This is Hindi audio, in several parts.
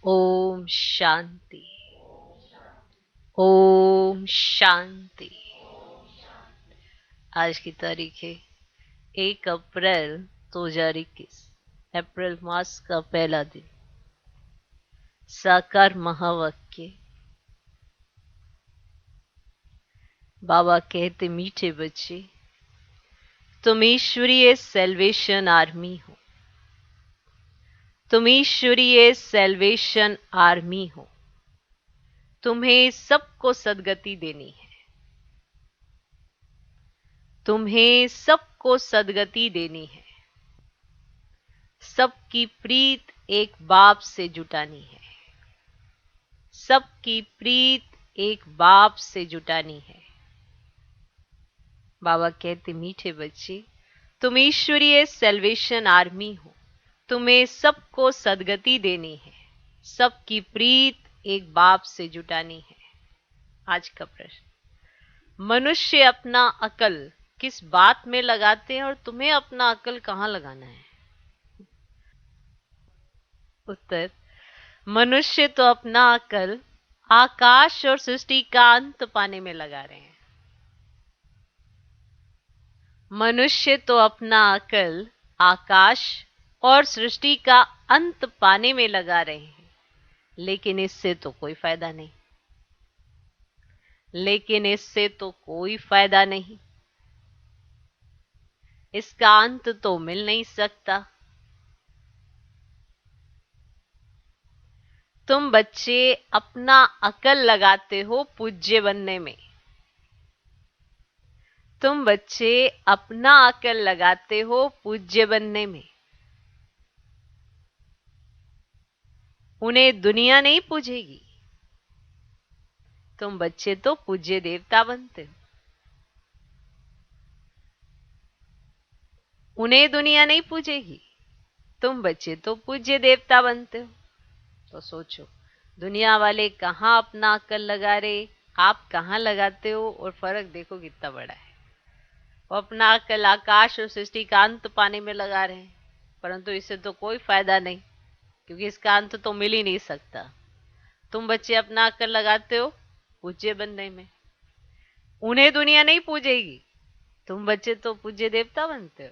ओम शांति। ओम शांति। आज की तारीख है 1 अप्रैल 2021। अप्रैल मास का पहला दिन। साकार महावाक्य। बाबा कहते, मीठे बच्चे, तुम ईश्वरीय सेल्वेशन आर्मी हो। तुम ईश्वरीय सेल्वेशन आर्मी हो। तुम्हें सबको सदगति देनी है। तुम्हें सबको सदगति देनी है। सबकी प्रीत एक बाप से जुटानी है। सबकी प्रीत एक बाप से जुटानी है। बाबा कहते, मीठे बच्चे, तुम ईश्वरीय सेल्वेशन आर्मी हो। तुम्हें सबको सदगति देनी है। सबकी प्रीत एक बाप से जुटानी है। आज का प्रश्न, मनुष्य अपना अकल किस बात में लगाते हैं और तुम्हें अपना अकल कहां लगाना है? उत्तर, मनुष्य तो अपना अकल आकाश और सृष्टि का अंत पाने में लगा रहे हैं। मनुष्य तो अपना अकल आकाश और सृष्टि का अंत पाने में लगा रहे हैं, लेकिन इससे तो कोई फायदा नहीं। लेकिन इससे तो कोई फायदा नहीं। इसका अंत तो मिल नहीं सकता। तुम बच्चे अपना अकल लगाते हो पूज्य बनने में। तुम बच्चे अपना अकल लगाते हो पूज्य बनने में। उन्हें दुनिया नहीं पूजेगी। तुम बच्चे तो पूज्य देवता बनते हो। उन्हें दुनिया नहीं पूजेगी। तुम बच्चे तो पूज्य देवता बनते हो। तो सोचो, दुनिया वाले कहाँ अपना अकल लगा रहे, आप कहाँ लगाते हो, और फर्क देखो कितना बड़ा है। वो अपना अकल आकाश और सृष्टि का अंत पाने में लगा रहे हैं, परंतु इससे तो कोई फायदा नहीं, क्योंकि इसका अंत तो मिल ही नहीं सकता। तुम बच्चे अपना अकल लगाते हो पूज्य बनने में। उन्हें दुनिया नहीं पूजेगी। तुम बच्चे तो पूज्य देवता बनते हो।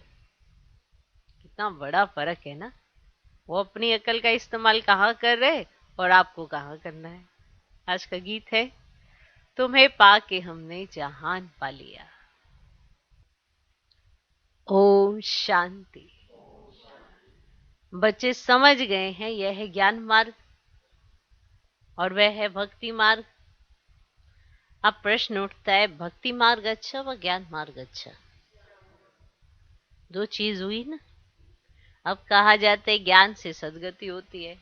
कितना बड़ा फर्क है ना। वो अपनी अकल का इस्तेमाल कहाँ कर रहे और आपको कहाँ करना है। आज का गीत है, तुम्हें पाके हमने जहान पा लिया। ओम शांति। बच्चे समझ गए हैं, यह है ज्ञान मार्ग और वह है भक्ति मार्ग। अब प्रश्न उठता है, भक्ति मार्ग अच्छा व ज्ञान मार्ग अच्छा? दो चीज हुई ना। अब कहा जाता है ज्ञान से सदगति होती है।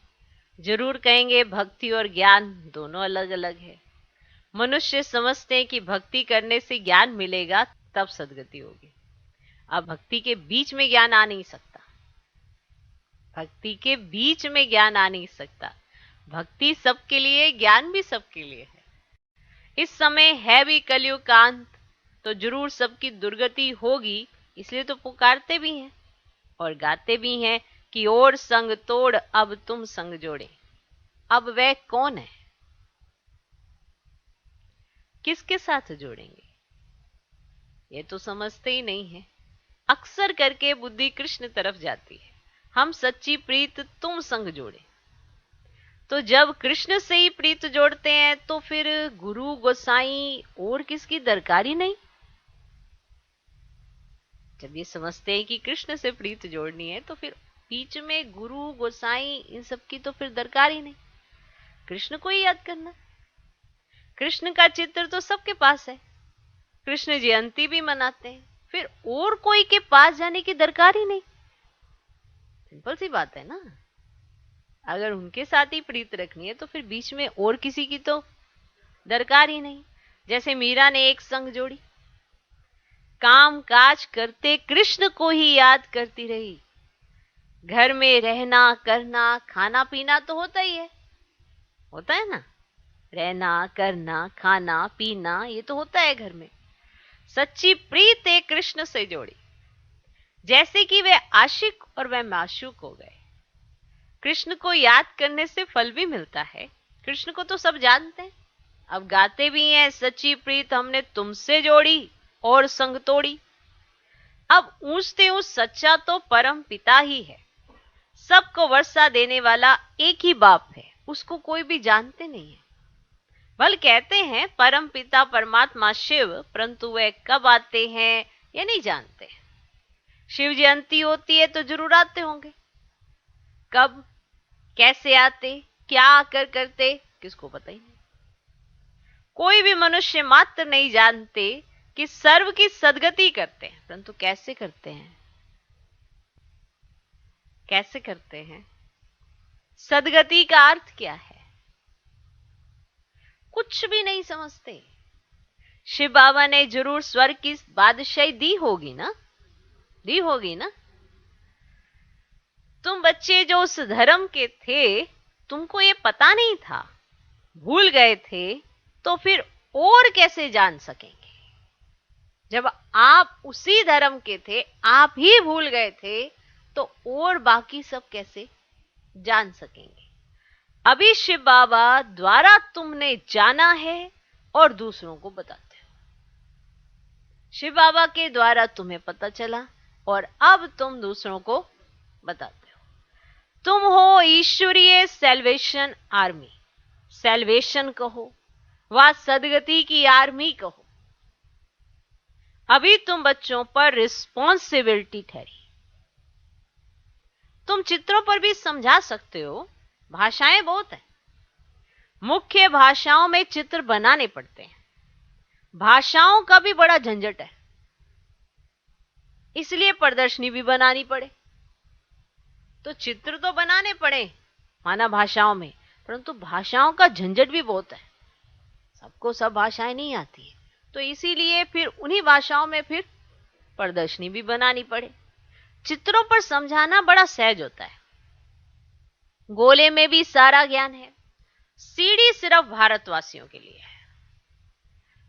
जरूर कहेंगे भक्ति और ज्ञान दोनों अलग अलग है। मनुष्य समझते हैं कि भक्ति करने से ज्ञान मिलेगा तब सदगति होगी। अब भक्ति के बीच में ज्ञान आ नहीं सकता। भक्ति के बीच में ज्ञान आ नहीं सकता। भक्ति सबके लिए, ज्ञान भी सबके लिए है। इस समय है भी कलयुग का अंत, तो जरूर सबकी दुर्गति होगी। इसलिए तो पुकारते भी हैं और गाते भी हैं कि और संग तोड़ अब तुम संग जोड़े। अब वह कौन है? किसके साथ जोड़ेंगे? ये तो समझते ही नहीं है। अक्सर करके बुद्धि कृष्ण तरफ जाती है, हम सच्ची प्रीत तुम संग जोड़े। तो जब कृष्ण से ही प्रीत जोड़ते हैं तो फिर गुरु गोसाई और किसकी दरकार ही नहीं। जब ये समझते हैं कि कृष्ण से प्रीत जोड़नी है तो फिर बीच में गुरु गोसाई इन सब की तो फिर दरकार ही नहीं। कृष्ण को ही याद करना। कृष्ण का चित्र तो सबके पास है। कृष्ण जयंती भी मनाते हैं। फिर और कोई के पास जाने की दरकार ही नहीं। सिंपल सी बात है ना। अगर उनके साथ ही प्रीत रखनी है तो फिर बीच में और किसी की तो दरकार ही नहीं। जैसे मीरा ने एक संग जोड़ी, काम काज करते कृष्ण को ही याद करती रही। घर में रहना करना खाना पीना तो होता ही है, होता है ना। रहना करना खाना पीना ये तो होता है घर में। सच्ची प्रीत एक कृष्ण से जोड़ी, जैसे कि वे आशिक और वह माशूक हो गए। कृष्ण को याद करने से फल भी मिलता है। कृष्ण को तो सब जानते हैं, अब गाते भी हैं, सच्ची प्रीत हमने तुमसे जोड़ी और संग तोड़ी। अब ऊंचते ऊंच सच्चा तो परम पिता ही है, सबको वर्षा देने वाला एक ही बाप है, उसको कोई भी जानते नहीं है। बल कहते हैं परम पिता परमात्मा शिव, परंतु वे कब आते हैं ये नहीं जानते। शिव जयंती होती है तो जरूर आते होंगे, कब कैसे आते, क्या आकर करते, किसको पता ही नहीं। कोई भी मनुष्य मात्र नहीं जानते कि सर्व की सदगति करते हैं, परंतु कैसे करते हैं, कैसे करते हैं, सदगति का अर्थ क्या है, कुछ भी नहीं समझते। शिव बाबा ने जरूर स्वर्ग की बादशाही दी होगी ना, दी होगी ना। तुम बच्चे जो उस धर्म के थे, तुमको ये पता नहीं था, भूल गए थे, तो फिर और कैसे जान सकेंगे। जब आप उसी धर्म के थे, आप ही भूल गए थे, तो और बाकी सब कैसे जान सकेंगे। अभी शिव बाबा द्वारा तुमने जाना है और दूसरों को बताते हो। शिव बाबा के द्वारा तुम्हें पता चला और अब तुम दूसरों को बताते हो। तुम हो ईश्वरीय सेल्वेशन आर्मी, सेल्वेशन कहो व सदगति की आर्मी कहो। अभी तुम बच्चों पर रिस्पॉन्सिबिलिटी ठहरी। तुम चित्रों पर भी समझा सकते हो, भाषाएं बहुत हैं, मुख्य भाषाओं में चित्र बनाने पड़ते हैं। भाषाओं का भी बड़ा झंझट है, इसलिए प्रदर्शनी भी बनानी पड़े। तो चित्र तो बनाने पड़े माना भाषाओं में, परंतु भाषाओं का झंझट भी बहुत है, सबको सब भाषाएं नहीं आती है, तो इसीलिए फिर उन्हीं भाषाओं में फिर प्रदर्शनी भी बनानी पड़े। चित्रों पर समझाना बड़ा सहज होता है। गोले में भी सारा ज्ञान है, सीढ़ी सिर्फ भारतवासियों के लिए है,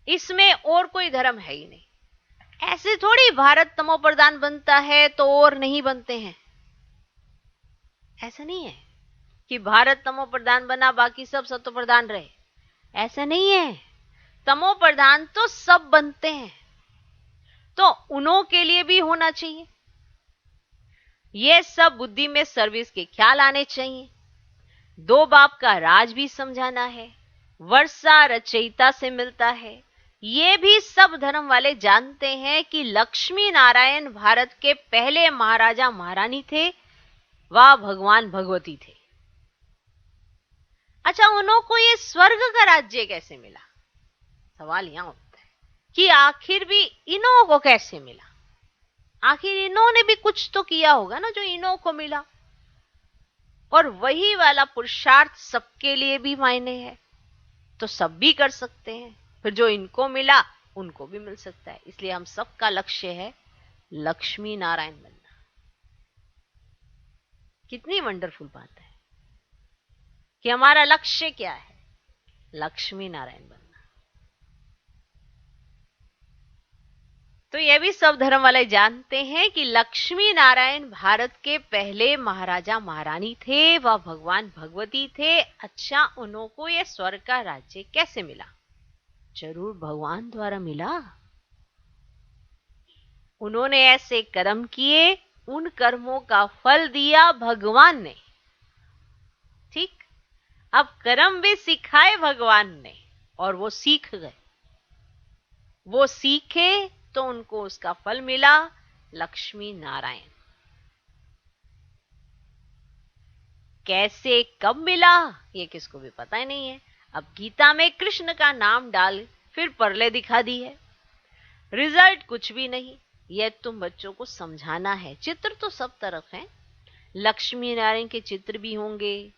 इसमें और कोई धर्म है ही नहीं। ऐसे थोड़ी भारत तमो प्रधान बनता है तो और नहीं बनते हैं, ऐसा नहीं है कि भारत तमो प्रधान बना बाकी सब सतो प्रधान रहे, ऐसा नहीं है। तमो प्रधान तो सब बनते हैं, तो उन्हों के लिए भी होना चाहिए। ये सब बुद्धि में सर्विस के ख्याल आने चाहिए। दो बाप का राज भी समझाना है, वर्षा रचयिता से मिलता है। ये भी सब धर्म वाले जानते हैं कि लक्ष्मी नारायण भारत के पहले महाराजा महारानी थे व भगवान भगवती थे। अच्छा, उन्हों को ये स्वर्ग का राज्य कैसे मिला, सवाल यहां उठता है कि आखिर भी इन्हों को कैसे मिला। आखिर इन्होंने भी कुछ तो किया होगा ना जो इन्हों को मिला, और वही वाला पुरुषार्थ सबके लिए भी मायने है, तो सब भी कर सकते हैं, फिर जो इनको मिला उनको भी मिल सकता है। इसलिए हम सबका लक्ष्य है लक्ष्मी नारायण बनना। कितनी वंडरफुल बात है कि हमारा लक्ष्य क्या है, लक्ष्मी नारायण बनना। तो यह भी सब धर्म वाले जानते हैं कि लक्ष्मी नारायण भारत के पहले महाराजा महारानी थे व भगवान भगवती थे। अच्छा, उनको यह स्वर्ग का राज्य कैसे मिला? जरूर भगवान द्वारा मिला। उन्होंने ऐसे कर्म किए, उन कर्मों का फल दिया भगवान ने। ठीक, अब कर्म भी सिखाए भगवान ने और वो सीख गए। वो सीखे तो उनको उसका फल मिला, लक्ष्मी नारायण। कैसे कब मिला ये किसको भी पता ही नहीं है। अब गीता में कृष्ण का नाम डाल फिर परले दिखा दी है, रिजल्ट कुछ भी नहीं। यह तुम बच्चों को समझाना है। चित्र तो सब तरफ हैं, लक्ष्मी नारायण के चित्र भी होंगे,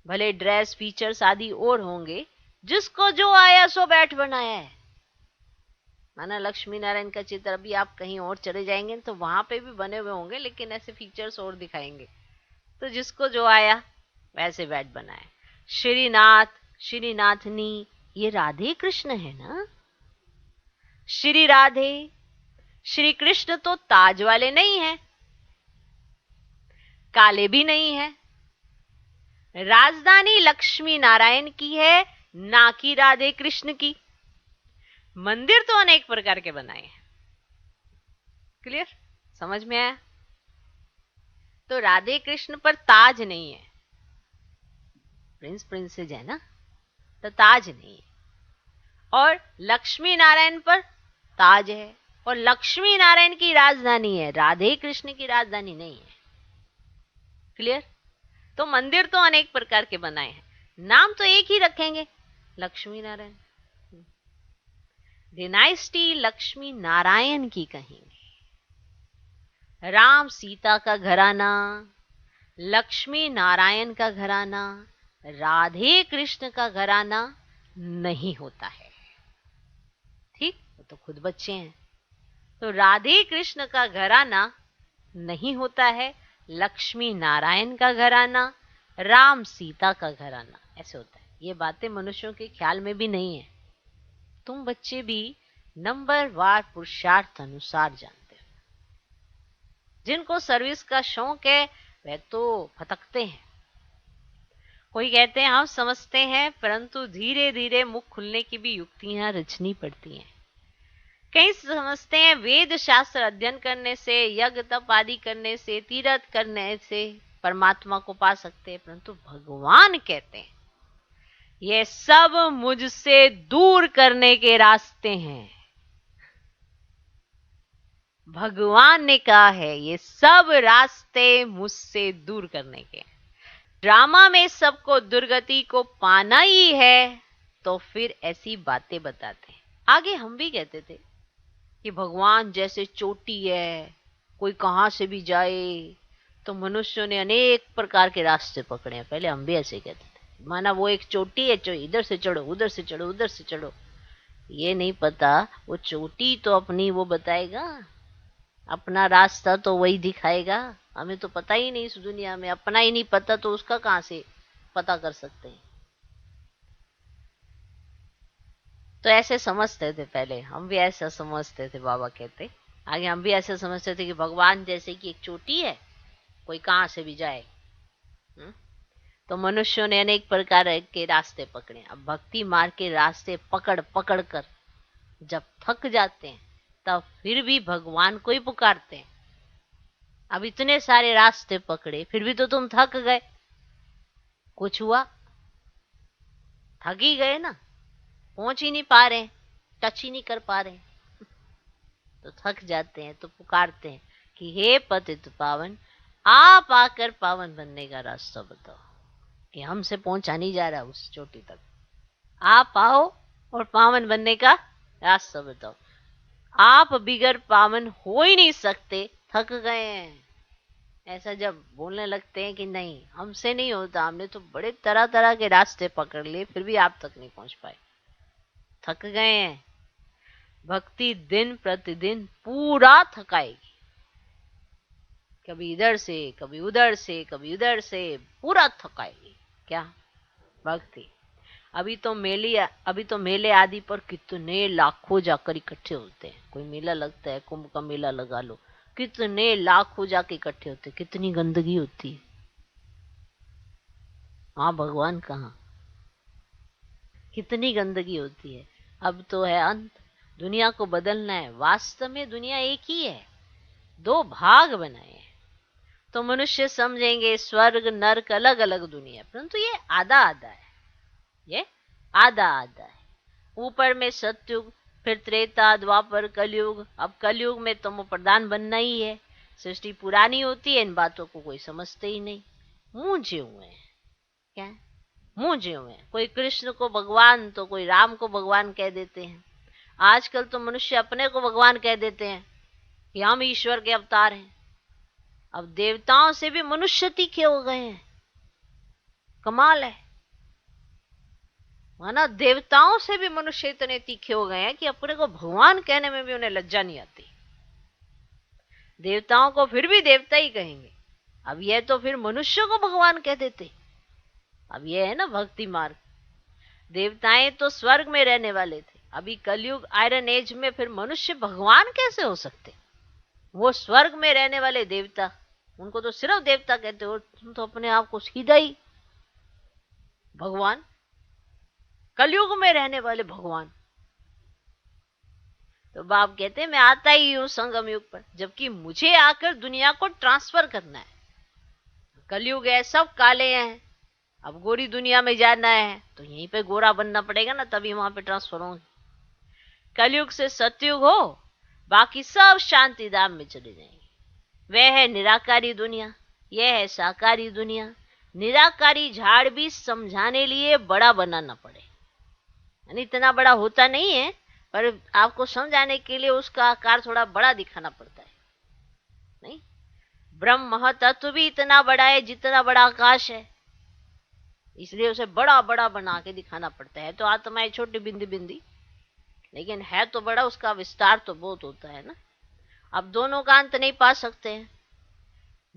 भले ड्रेस फीचर्स आदि और होंगे, जिसको जो आया सो बैठ बनाया है। माना लक्ष्मी नारायण का चित्र अभी आप कहीं और चले जाएंगे तो वहां पे भी बने हुए होंगे, लेकिन ऐसे फीचर्स और दिखाएंगे, तो जिसको जो आया वैसे बैठ बनाए। श्रीनाथ श्रीनाथनी ये राधे कृष्ण है ना। श्री राधे, श्री कृष्ण तो ताज वाले नहीं हैं, काले भी नहीं है, राजधानी लक्ष्मी नारायण की है, ना कि राधे कृष्ण की। मंदिर तो अनेक प्रकार के बनाए हैं। क्लियर? समझ में आया? तो राधे कृष्ण पर ताज नहीं है, प्रिंस प्रिंसेज है ना, तो ताज नहीं है। और लक्ष्मी नारायण पर ताज है, और लक्ष्मी नारायण की राजधानी है, राधे कृष्ण की राजधानी नहीं है। क्लियर? तो मंदिर तो अनेक प्रकार के बनाए हैं, नाम तो एक ही रखेंगे, लक्ष्मी नारायण। डिनाइस्टी लक्ष्मी नारायण की कहेंगे। राम सीता का घराना, लक्ष्मी नारायण का घराना, राधे कृष्ण का घराना नहीं होता है। ठीक, वो तो खुद बच्चे हैं। तो राधे कृष्ण का घराना नहीं होता है, लक्ष्मी नारायण का घराना, राम सीता का घराना, ऐसे होता है। ये बातें मनुष्यों के ख्याल में भी नहीं है। तुम बच्चे भी नंबरवार पुरुषार्थ अनुसार जानते हो। जिनको सर्विस का शौक है वे तो फटकते हैं। कोई कहते हैं हम समझते हैं, परंतु धीरे धीरे मुख खुलने की भी युक्तियां रचनी पड़ती हैं। कई समझते हैं वेद शास्त्र अध्ययन करने से, यज्ञ तप आदि करने से, तीर्थ करने से परमात्मा को पा सकते हैं, परंतु भगवान कहते हैं ये सब मुझसे दूर करने के रास्ते हैं। भगवान ने कहा है ये सब रास्ते मुझसे दूर करने के। ड्रामा में सबको दुर्गति को पाना ही है, तो फिर ऐसी बातें बताते हैं। आगे हम भी कहते थे कि भगवान जैसे चोटी है, कोई कहां से भी जाए, तो मनुष्यों ने अनेक प्रकार के रास्ते पकड़े हैं। पहले हम भी ऐसे कहते थे, माना वो एक चोटी है, जो इधर से चढ़ो, उधर से चढ़ो, उधर से चढ़ो। ये नहीं पता वो चोटी तो अपनी वो बताएगा, अपना रास्ता तो वही दिखाएगा। हमें तो पता ही नहीं, इस दुनिया में अपना ही नहीं पता, तो उसका कहां से पता कर सकते हैं। तो ऐसे समझते थे पहले, हम भी ऐसा समझते थे। बाबा कहते आगे हम भी ऐसे समझते थे कि भगवान जैसे कि एक चोटी है, कोई कहां से भी जाए। तो मनुष्यों ने अनेक प्रकार के रास्ते पकड़े। अब भक्ति मार्ग के रास्ते पकड़ पकड़ कर जब थक जाते हैं, तब फिर भी भगवान को ही पुकारते हैं। अब इतने सारे रास्ते पकड़े, फिर भी तो तुम थक गए, कुछ हुआ? थक ही गए ना, पहुंच ही नहीं पा रहे, टच ही नहीं कर पा रहे, तो थक जाते हैं, तो पुकारते हैं कि हे पतित पावन, आप आकर पावन बनने का रास्ता बताओ, कि हमसे पहुंचा नहीं जा रहा उस चोटी तक। आप आओ और पावन बनने का रास्ता बताओ। आप बिगर पावन हो ही नहीं सकते, थक गए हैं। ऐसा जब बोलने लगते हैं कि नहीं हमसे नहीं होता, हमने तो बड़े तरह तरह के रास्ते पकड़ लिए, फिर भी आप तक नहीं पहुंच पाए, थक गए हैं। भक्ति दिन प्रतिदिन पूरा थकाएगी, कभी इधर से, कभी उधर से, कभी उधर से, पूरा थकाएगी। क्या भक्ति? अभी तो मेले आदि पर कितने लाखों जाकर इकट्ठे होते हैं। कोई मेला लगता है, कुंभ का मेला लगा लो, कितने लाखों जाके इकट्ठे होते, कितनी गंदगी होती है। हाँ, भगवान कहाँ, कितनी गंदगी होती है। अब तो है अंत, दुनिया को बदलना है। वास्तव में दुनिया एक ही है, दो भाग बनाए हैं। तो मनुष्य समझेंगे स्वर्ग नरक अलग अलग दुनिया, परंतु ये आधा आधा है, ये आधा आधा है। ऊपर में सतयुग, फिर त्रेता, द्वापर, कलयुग। अब कलयुग में तो प्रधान बनना ही है। सृष्टि पुरानी होती है, इन बातों को कोई समझते ही नहीं, मूंझे हुए हैं। क्या मूंझे हुए हैं? कोई कृष्ण को भगवान तो कोई राम को भगवान कह देते हैं। आजकल तो मनुष्य अपने को भगवान कह देते हैं कि हम ईश्वर के अवतार हैं। अब देवताओं से भी मनुष्य तीखे हो गए हैं, कमाल है। माना देवताओं से भी मनुष्य इतने तीखे हो गए हैं कि अपने को भगवान कहने में भी उन्हें लज्जा नहीं आती। देवताओं को फिर भी देवता ही कहेंगे, अब यह तो फिर मनुष्य को भगवान कह देते। अब यह है ना भक्ति मार्ग। देवताएं तो स्वर्ग में रहने वाले थे, अभी कलयुग आयरन एज में फिर मनुष्य भगवान कैसे हो सकते? वो स्वर्ग में रहने वाले देवता, उनको तो सिर्फ देवता कहते हो, तुम तो अपने आप को सीधा ही भगवान, कलयुग में रहने वाले भगवान। तो बाप कहते हैं मैं आता ही हूं संगम युग पर, जबकि मुझे आकर दुनिया को ट्रांसफर करना है। कलयुग है, सब काले हैं, अब गोरी दुनिया में जाना है तो यहीं पे गोरा बनना पड़ेगा ना, तभी वहां पे ट्रांसफर होंगे। कलयुग से सतयुग हो, बाकी सब शांति धाम में चले जाएंगे। वह है निराकारी दुनिया, यह है साकारी दुनिया। निराकारी झाड़ भी समझाने लिए बड़ा बनाना पड़े, यानी इतना बड़ा होता नहीं है, पर आपको समझाने के लिए उसका आकार थोड़ा बड़ा दिखाना पड़ता है। नहीं, ब्रह्म महतत्व भी इतना बड़ा है जितना बड़ा आकाश है, इसलिए उसे बड़ा बड़ा बना के दिखाना पड़ता है। तो आत्मा है छोटी बिंदी बिंदी, लेकिन है तो बड़ा, उसका विस्तार तो बहुत होता है ना। अब दोनों का अंत नहीं पा सकते हैं,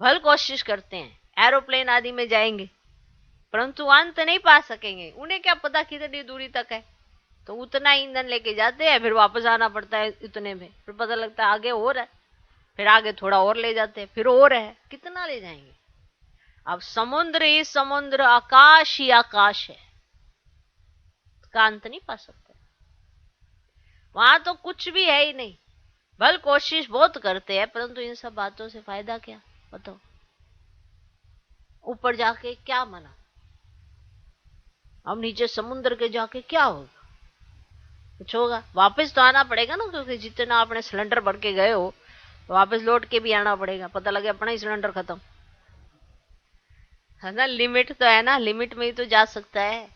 भल कोशिश करते हैं, एरोप्लेन आदि में जाएंगे, परंतु अंत नहीं पा सकेंगे। उन्हें क्या पता कितनी दूरी तक है, तो उतना ईंधन लेके जाते हैं, फिर वापस आना पड़ता है इतने में, फिर पता लगता है आगे और है, फिर आगे थोड़ा और ले जाते हैं, फिर और है, कितना ले जाएंगे। अब समुद्र ही समुद्र, आकाश ही आकाश है, का अंत नहीं पा सकते। वहां तो कुछ भी है ही नहीं, भल कोशिश बहुत करते हैं, परंतु इन सब बातों से फायदा क्या, बताओ। ऊपर जाके क्या मना, अब नीचे समुद्र के जाके क्या होगा, कुछ होगा? वापस तो आना पड़ेगा ना, क्योंकि जितना आपने सिलेंडर भर के गए हो वापस लौट के भी आना पड़ेगा, पता लगे अपना ही सिलेंडर खत्म है ना। लिमिट तो है ना, लिमिट में ही तो जा सकता है,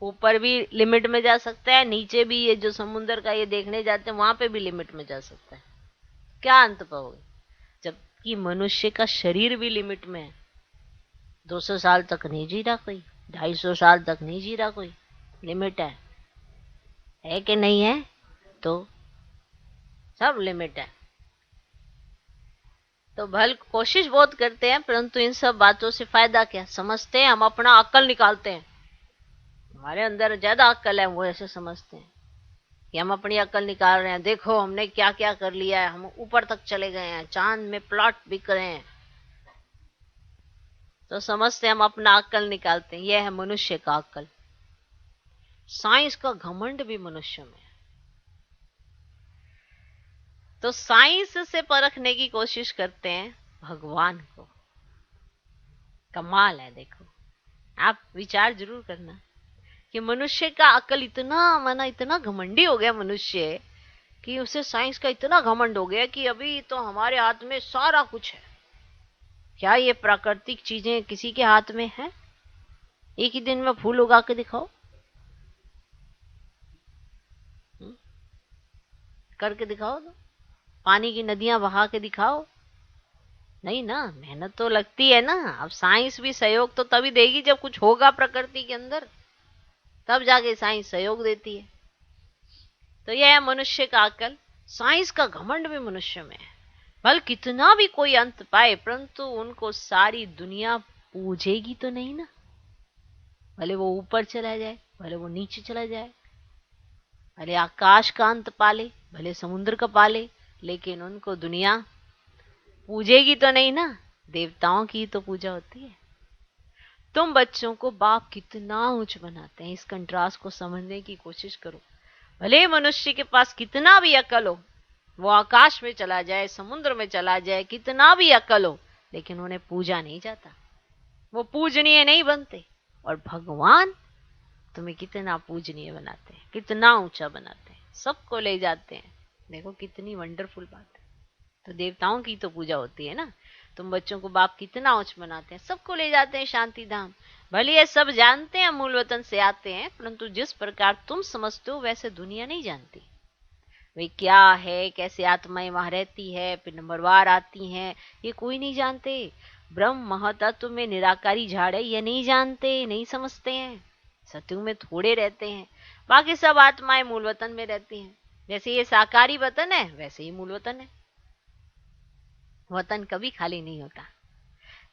ऊपर भी लिमिट में जा सकता है, नीचे भी ये जो समुद्र का ये देखने जाते हैं वहां पे भी लिमिट में जा सकता है। क्या अंत पाओगे, जबकि मनुष्य का शरीर भी लिमिट में है। 200 साल तक नहीं जी रहा कोई, 250 साल तक नहीं जी रहा कोई, लिमिट है कि नहीं है? तो सब लिमिट है। तो भल कोशिश बहुत करते हैं, परंतु इन सब बातों से फायदा क्या, समझते हैं हम अपना अक्ल निकालते हैं, हमारे अंदर ज्यादा अक्ल है, वो ऐसे समझते हैं कि हम अपनी अक्ल निकाल रहे हैं, देखो हमने क्या क्या कर लिया है, हम ऊपर तक चले गए हैं, चांद में प्लॉट बिक रहे हैं। तो समझते हम अपना अक्ल निकालते हैं, यह है मनुष्य का अक्ल। साइंस का घमंड भी मनुष्य में है, तो साइंस से परखने की कोशिश करते हैं भगवान को। कमाल है, देखो आप विचार जरूर करना कि मनुष्य का अकल इतना, माना इतना घमंडी हो गया मनुष्य कि उसे साइंस का इतना घमंड हो गया कि अभी तो हमारे हाथ में सारा कुछ है। क्या ये प्राकृतिक चीजें किसी के हाथ में है? एक ही दिन में फूल उगा के दिखाओ, करके दिखाओ, तो पानी की नदियां बहा के दिखाओ, नहीं ना, मेहनत तो लगती है ना। अब साइंस भी सहयोग तो तभी देगी जब कुछ होगा प्रकृति के अंदर, तब जाके साइंस सहयोग देती है। तो यह है मनुष्य का अकल। साइंस का घमंड भी मनुष्य में है, भल कितना भी कोई अंत पाए, परंतु उनको सारी दुनिया पूजेगी तो नहीं ना। भले वो ऊपर चला जाए, भले वो नीचे चला जाए, भले आकाश का अंत पाले, भले समुद्र का पाले, लेकिन उनको दुनिया पूजेगी तो नहीं ना। देवताओं की तो पूजा होती है। तुम बच्चों को बाप कितना ऊंच बनाते हैं, इस कंट्रास्ट को समझने की कोशिश करो। भले मनुष्य के पास कितना भी अकल हो, वो आकाश में चला जाए, समुद्र में चला जाए, कितना भी अकल हो, लेकिन उन्हें पूजा नहीं जाता, वो पूजनीय नहीं बनते। और भगवान तुम्हें कितना पूजनीय बनाते हैं, कितना ऊंचा बनाते हैं, सबको ले जाते हैं। देखो कितनी वंडरफुल बात है। तो देवताओं की तो पूजा होती है ना। तुम बच्चों को बाप कितना ऊंच बनाते हैं, सबको ले जाते हैं शांति धाम। भले ये सब जानते हैं, मूल वतन से आते हैं, परंतु जिस प्रकार तुम समझते हो वैसे दुनिया नहीं जानती। वे क्या है, कैसे आत्माएं वहां रहती है, फिर नंबरवार आती हैं, ये कोई नहीं जानते। ब्रह्म महतत्व में निराकारी झाड़ है, ये नहीं जानते, नहीं समझते हैं। सतयुग में थोड़े रहते हैं, बाकी सब आत्माएं मूल वतन में रहती हैं। जैसे ये साकारी वतन है, वैसे ही मूल वतन है। वतन कभी खाली नहीं होता,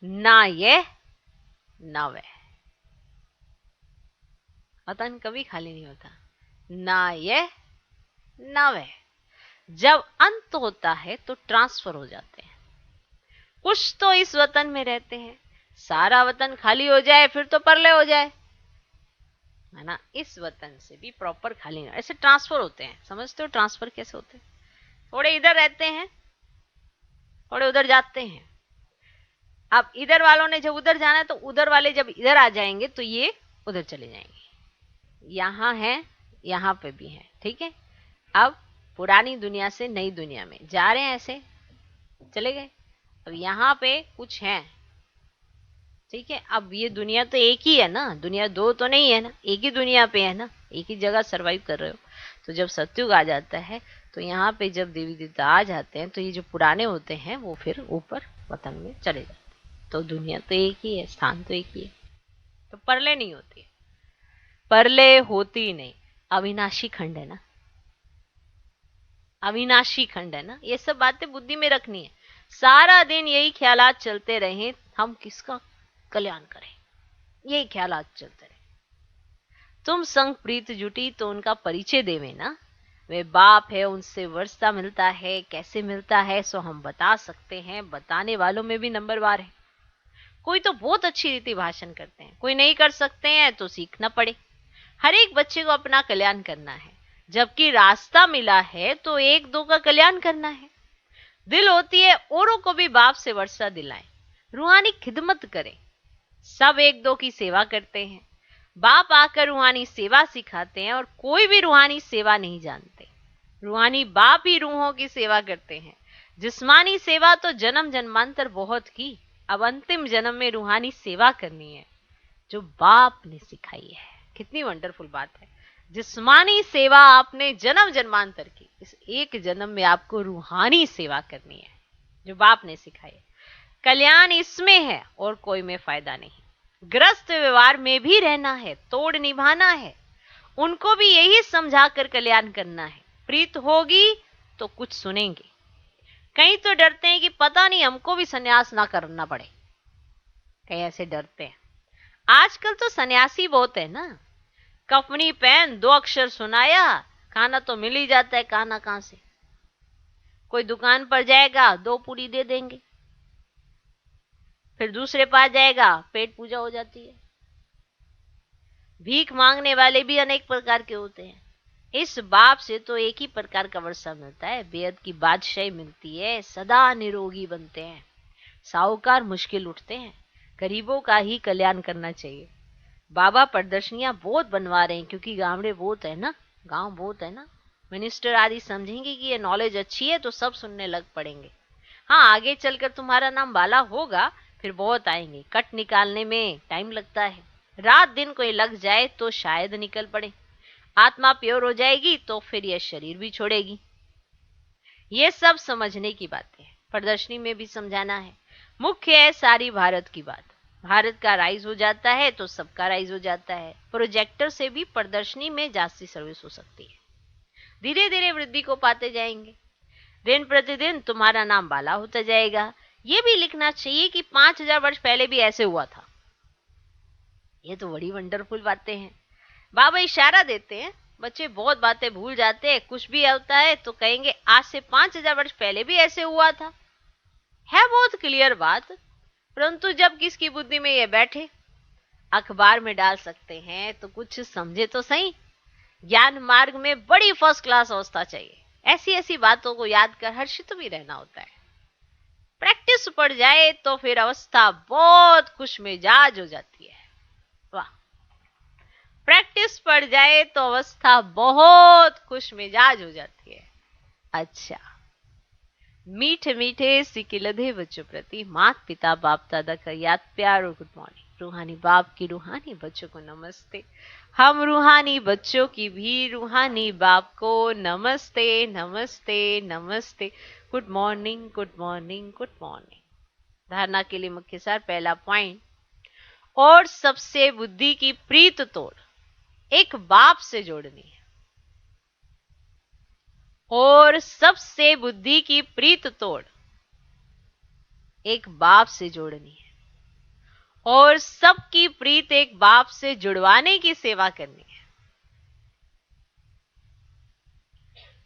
ना ये ना वह। वतन कभी खाली नहीं होता, ना ये ना वह। जब अंत होता है तो ट्रांसफर हो जाते हैं। कुछ तो इस वतन में रहते हैं, सारा वतन खाली हो जाए फिर तो परले हो जाए, है ना, इस वतन से भी प्रॉपर खाली नहीं। ऐसे ट्रांसफर होते हैं, समझते हो ट्रांसफर कैसे होते हैं? थोड़े इधर रहते हैं, थोड़े उधर जाते हैं। अब इधर वालों ने जब उधर जाना है तो उधर वाले जब इधर आ जाएंगे तो ये उधर चले जाएंगे। यहाँ है, यहाँ पे भी है, ठीक है। अब पुरानी दुनिया से नई दुनिया में जा रहे हैं, ऐसे चले गए। अब यहाँ पे कुछ है, ठीक है। अब ये दुनिया तो एक ही है ना, दुनिया दो तो नहीं है ना, एक ही दुनिया पे है ना, एक ही जगह सरवाइव कर रहे हो। तो जब सतयुग आ जाता है तो यहाँ पे जब देवी देवता आ जाते हैं तो ये जो पुराने होते हैं वो फिर ऊपर वतन में चले जाते हैं। तो दुनिया तो एक ही है, स्थान तो एक ही है। तो परले नहीं होती है, परले होती नहीं, अविनाशी खंड है ना, अविनाशी खंड है ना। ये सब बातें बुद्धि में रखनी है। सारा दिन यही ख्यालात चलते रहे, हम किसका कल्याण करें, यही ख्यालात चलते रहे। तुम संग प्रीत जुटी तो उनका परिचय देवे ना, वे बाप है, उनसे वर्षा मिलता है, कैसे मिलता है सो हम बता सकते हैं, बताने वालों में भी नंबरवार है। कोई तो बहुत अच्छी रीति भाषण करते हैं, कोई नहीं कर सकते हैं तो सीखना पड़े। हर एक बच्चे को अपना कल्याण करना है, जबकि रास्ता मिला है तो एक दो का कल्याण करना है। दिल होती है औरों को भी बाप से वर्षा दिलाएं, रूहानी खिदमत करें। सब एक दो की सेवा करते हैं, बाप आकर रूहानी सेवा सिखाते हैं, और कोई भी रूहानी सेवा नहीं जानते। रूहानी बाप ही रूहों की सेवा करते हैं। जिस्मानी सेवा तो जन्म जन्मांतर बहुत की, अब अंतिम जन्म में रूहानी सेवा करनी है जो बाप ने सिखाई है। कितनी वंडरफुल बात है। जिस्मानी सेवा आपने जन्म जन्मांतर की, इस एक जन्म में आपको रूहानी सेवा करनी है जो बाप ने सिखाई है। कल्याण इसमें है और कोई में फायदा नहीं। ग्रस्त व्यवहार में भी रहना है, तोड़ निभाना है, उनको भी यही समझाकर कल्याण करना है। प्रीत होगी तो कुछ सुनेंगे। कहीं तो डरते हैं कि पता नहीं हमको भी सन्यास ना करना पड़े, कहीं ऐसे डरते हैं। आजकल तो सन्यासी बहुत है ना, कफनी पहन, दो अक्षर सुनाया, खाना तो मिल ही जाता है, खाना कहां से। कोई दुकान पर जाएगा, दो पूरी दे देंगे, फिर दूसरे पास जाएगा, पेट पूजा हो जाती है। भीख मांगने वाले भी अनेक प्रकार के होते हैं। इस बाप से तो एक ही प्रकार का वर्षा मिलता है, बेहद की बादशाही मिलती है, सदा निरोगी बनते हैं। साहूकार मुश्किल उठते हैं, गरीबों का ही कल्याण करना चाहिए। बाबा प्रदर्शनियां बहुत बनवा रहे हैं क्योंकि गांवड़े बहुत है ना, गांव बहुत है ना। मिनिस्टर आदि समझेंगे कि ये नॉलेज अच्छी है तो सब सुनने लग पड़ेंगे। हाँ, आगे चलकर तुम्हारा नाम बाला होगा, फिर बहुत आएंगे। कट निकालने में टाइम लगता है, रात दिन कोई लग जाए तो शायद निकल पड़े। आत्मा प्योर हो जाएगी तो फिर यह शरीर भी छोड़ेगी। ये सब समझने की बातें हैं, प्रदर्शनी में भी समझाना है। मुख्य है सारी भारत की बात। भारत का राइज हो जाता है तो सबका राइज हो जाता है। प्रोजेक्टर से भी प्रदर्शनी में जास्ती सर्विस हो सकती है। धीरे धीरे वृद्धि को पाते जाएंगे, दिन प्रतिदिन तुम्हारा नाम बाला होता जाएगा। ये भी लिखना चाहिए कि 5000 वर्ष पहले भी ऐसे हुआ था। ये तो बड़ी वंडरफुल बातें हैं। बाबा इशारा देते हैं, बच्चे बहुत बातें भूल जाते हैं, कुछ भी होता है तो कहेंगे आज से 5000 वर्ष पहले भी ऐसे हुआ था। है बहुत क्लियर बात, परंतु जब किसकी बुद्धि में ये बैठे, अखबार में डाल सकते हैं तो कुछ समझे तो सही। ज्ञान मार्ग में बड़ी फर्स्ट क्लास अवस्था चाहिए। ऐसी ऐसी बातों को याद कर हर्षित भी रहना होता है। प्रैक्टिस पड़ जाए तो फिर अवस्था बहुत खुश मिजाज हो जाती है। वाह, प्रैक्टिस पड़ जाए तो अवस्था बहुत खुश मिजाज हो जाती है। अच्छा, मीठे मीठे सिकिलधे बच्चों प्रति माता पिता बाप दादा का याद प्यार और गुड मॉर्निंग। रूहानी बाप की रूहानी बच्चों को नमस्ते। हम रूहानी बच्चों की भी रूहानी बाप को नमस्ते नमस्ते नमस्ते। Good morning good morning good morning. धारणा के लिए मुख्य सार, पहला पॉइंट, और सबसे बुद्धि की प्रीत तोड़ एक बाप से जोड़नी है। और सबसे बुद्धि की प्रीत तोड़ एक बाप से जोड़नी है। और सबकी प्रीत एक बाप से जुड़वाने की सेवा करनी है।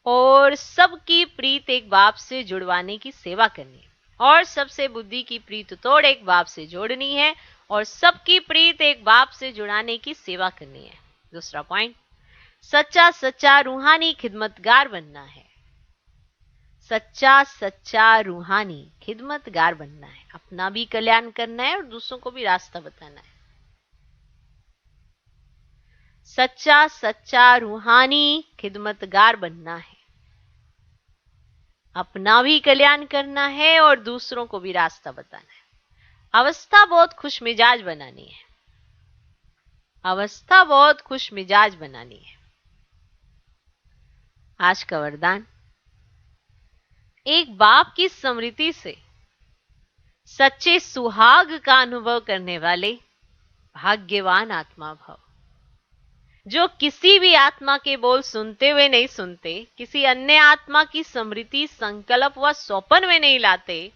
और सबकी प्रीत एक बाप से जुड़वाने की सेवा करनी है। और सबसे बुद्धि की प्रीत तोड़ एक बाप से जोड़नी है और सबकी प्रीत एक बाप से जुड़ाने की सेवा करनी है। दूसरा पॉइंट, सच्चा सच्चा रूहानी खिदमतगार बनना है। सच्चा सच्चा रूहानी खिदमतगार बनना है, अपना भी कल्याण करना है और दूसरों को भी रास्ता बताना है। सच्चा सच्चा रूहानी खिदमतगार बनना है, अपना भी कल्याण करना है और दूसरों को भी रास्ता बताना है। अवस्था बहुत खुश मिजाज बनानी है। अवस्था बहुत खुश मिजाज बनानी है। आज का वरदान, एक बाप की स्मृति से सच्चे सुहाग का अनुभव करने वाले भाग्यवान आत्मा भव। जो किसी भी आत्मा के बोल सुनते हुए नहीं सुनते, किसी अन्य आत्मा की स्मृति, संकल्प व स्वप्न में नहीं लाते,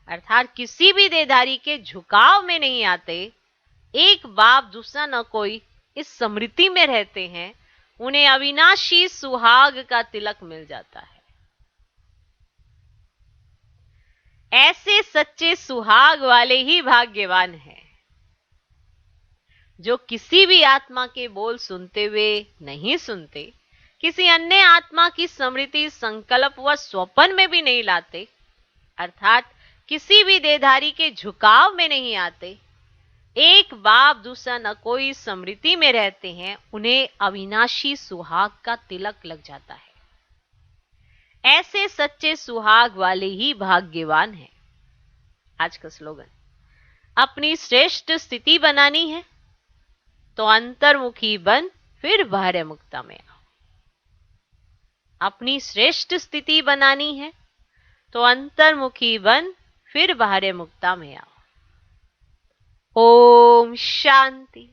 अर्थात किसी भी देहधारी के झुकाव में नहीं आते, एक बाप दूसरा न कोई इस स्मृति में रहते हैं, उन्हें अविनाशी सुहाग का तिलक मिल जाता है। ऐसे सच्चे सुहाग वाले ही भाग्यवान हैं जो किसी भी आत्मा के बोल सुनते हुए नहीं सुनते, किसी अन्य आत्मा की स्मृति, संकल्प व स्वप्न में भी नहीं लाते, अर्थात किसी भी देहधारी के झुकाव में नहीं आते, एक बाप दूसरा न कोई स्मृति में रहते हैं, उन्हें अविनाशी सुहाग का तिलक लग जाता है। ऐसे सच्चे सुहाग वाले ही भाग्यवान हैं। आज का स्लोगन, अपनी श्रेष्ठ स्थिति बनानी है तो अंतर्मुखी बन फिर बाह्य मुक्ता में आओ। अपनी श्रेष्ठ स्थिति बनानी है तो अंतर्मुखी बन फिर बाह्य मुक्ता में आओ। ओम शांति।